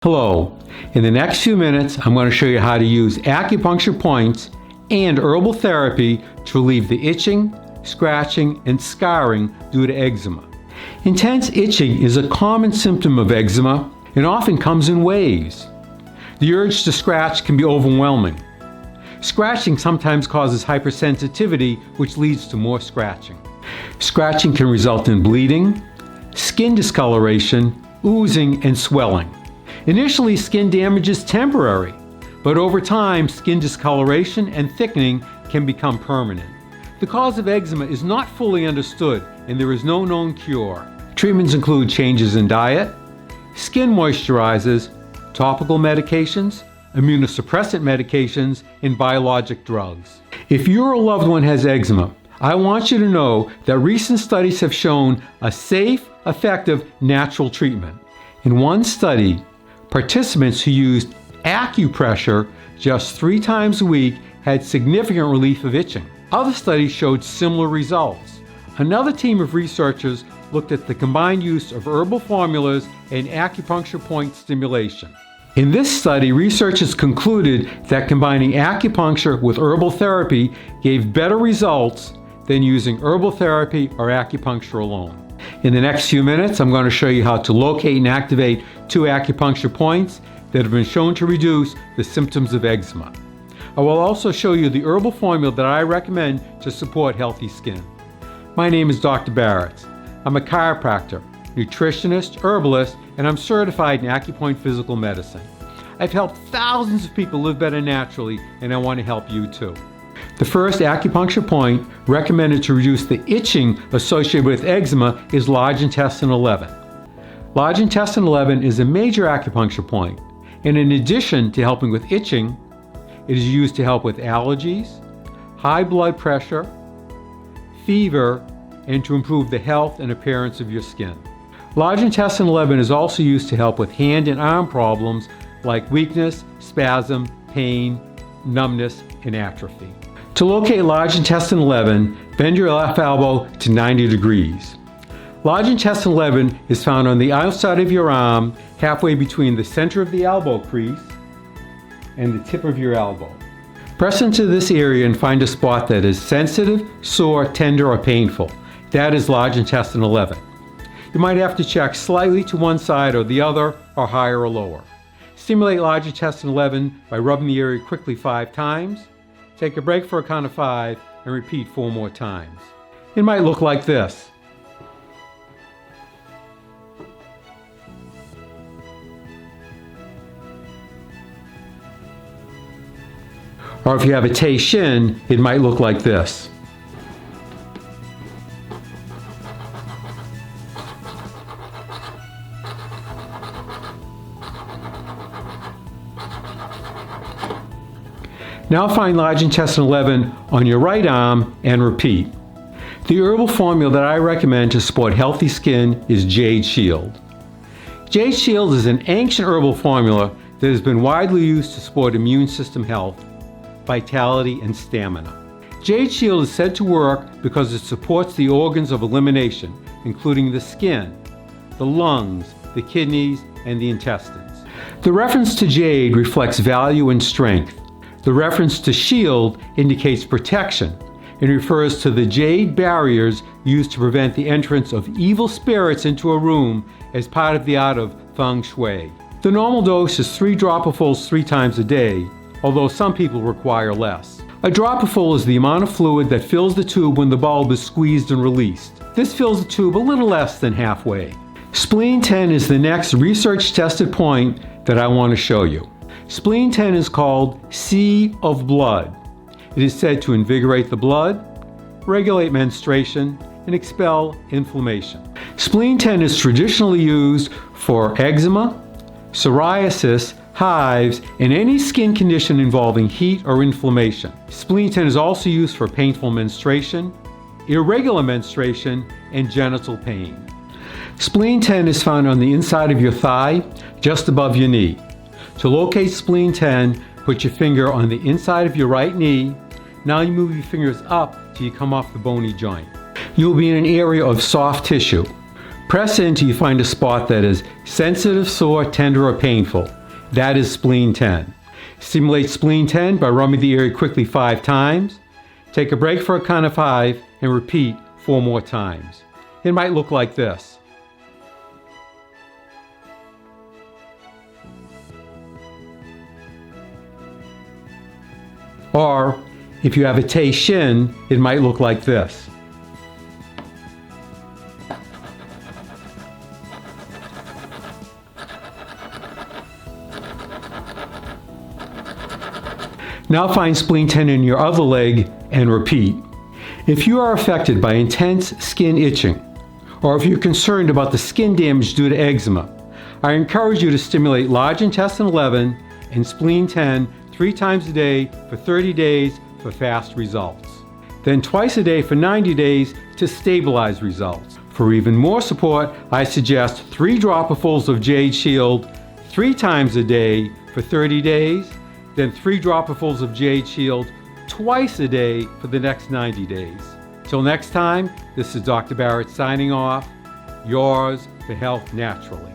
Hello. In the next few minutes, I'm going to show you how to use acupuncture points and herbal therapy to relieve the itching, scratching, and scarring due to eczema. Intense itching is a common symptom of eczema and often comes in waves. The urge to scratch can be overwhelming. Scratching sometimes causes hypersensitivity, which leads to more scratching. Scratching can result in bleeding, skin discoloration, oozing, and swelling. Initially, skin damage is temporary, but over time, skin discoloration and thickening can become permanent. The cause of eczema is not fully understood, and there is no known cure. Treatments include changes in diet, skin moisturizers, topical medications, immunosuppressant medications, and biologic drugs. If your loved one has eczema, I want you to know that recent studies have shown a safe, effective, natural treatment. In one study, participants who used acupressure just 3 times a week had significant relief of itching. Other studies showed similar results. Another team of researchers looked at the combined use of herbal formulas and acupuncture point stimulation. In this study, researchers concluded that combining acupuncture with herbal therapy gave better results than using herbal therapy or acupuncture alone. In the next few minutes, I'm going to show you how to locate and activate 2 acupuncture points that have been shown to reduce the symptoms of eczema. I will also show you the herbal formula that I recommend to support healthy skin. My name is Dr. Barrett. I'm a chiropractor, nutritionist, herbalist, and I'm certified in acupoint physical medicine. I've helped thousands of people live better naturally, and I want to help you too. The first acupuncture point recommended to reduce the itching associated with eczema is large intestine 11. Large intestine 11 is a major acupuncture point, and in addition to helping with itching, it is used to help with allergies, high blood pressure, fever, and to improve the health and appearance of your skin. Large intestine 11 is also used to help with hand and arm problems like weakness, spasm, pain, numbness, and atrophy. To locate large intestine 11, bend your left elbow to 90 degrees. Large intestine 11 is found on the outside of your arm, halfway between the center of the elbow crease and the tip of your elbow. Press into this area and find a spot that is sensitive, sore, tender, or painful. That is large intestine 11. You might have to check slightly to one side or the other, or higher or lower. Stimulate large intestine 11 by rubbing the area quickly 5 times. Take a break for a count of 5 and repeat 4 more times. It might look like this. Or if you have a Tei Shin, it might look like this. Now find large intestine 11 on your right arm and repeat. The herbal formula that I recommend to support healthy skin is Jade Shield. Jade Shield is an ancient herbal formula that has been widely used to support immune system health, vitality, and stamina. Jade Shield is said to work because it supports the organs of elimination, including the skin, the lungs, the kidneys, and the intestines. The reference to jade reflects value and strength. The reference to shield indicates protection and refers to the jade barriers used to prevent the entrance of evil spirits into a room as part of the art of feng shui. The normal dose is 3 dropperfuls 3 times a day, although some people require less. A dropperful is the amount of fluid that fills the tube when the bulb is squeezed and released. This fills the tube a little less than halfway. Spleen 10 is the next research-tested point that I want to show you. Spleen 10 is called Sea of Blood. It is said to invigorate the blood, regulate menstruation, and expel inflammation. Spleen 10 is traditionally used for eczema, psoriasis, hives, and any skin condition involving heat or inflammation. Spleen 10 is also used for painful menstruation, irregular menstruation, and genital pain. Spleen 10 is found on the inside of your thigh, just above your knee. To locate Spleen 10, put your finger on the inside of your right knee. Now you move your fingers up till you come off the bony joint. You will be in an area of soft tissue. Press in until you find a spot that is sensitive, sore, tender, or painful. That is spleen 10. Stimulate spleen 10 by rubbing the area quickly 5 times. Take a break for a count of 5 and repeat 4 more times. It might look like this. Or if you have a Tay shin, it might look like this. Now find spleen 10 in your other leg and repeat. If you are affected by intense skin itching, or if you're concerned about the skin damage due to eczema, I encourage you to stimulate large intestine 11 and spleen 10 3 times a day for 30 days for fast results. Then twice a day for 90 days to stabilize results. For even more support, I suggest 3 dropperfuls of Jade Shield 3 times a day for 30 days, then 3 dropperfuls of Jade Shield twice a day for the next 90 days. Till next time, this is Dr. Barrett signing off. Yours for health naturally.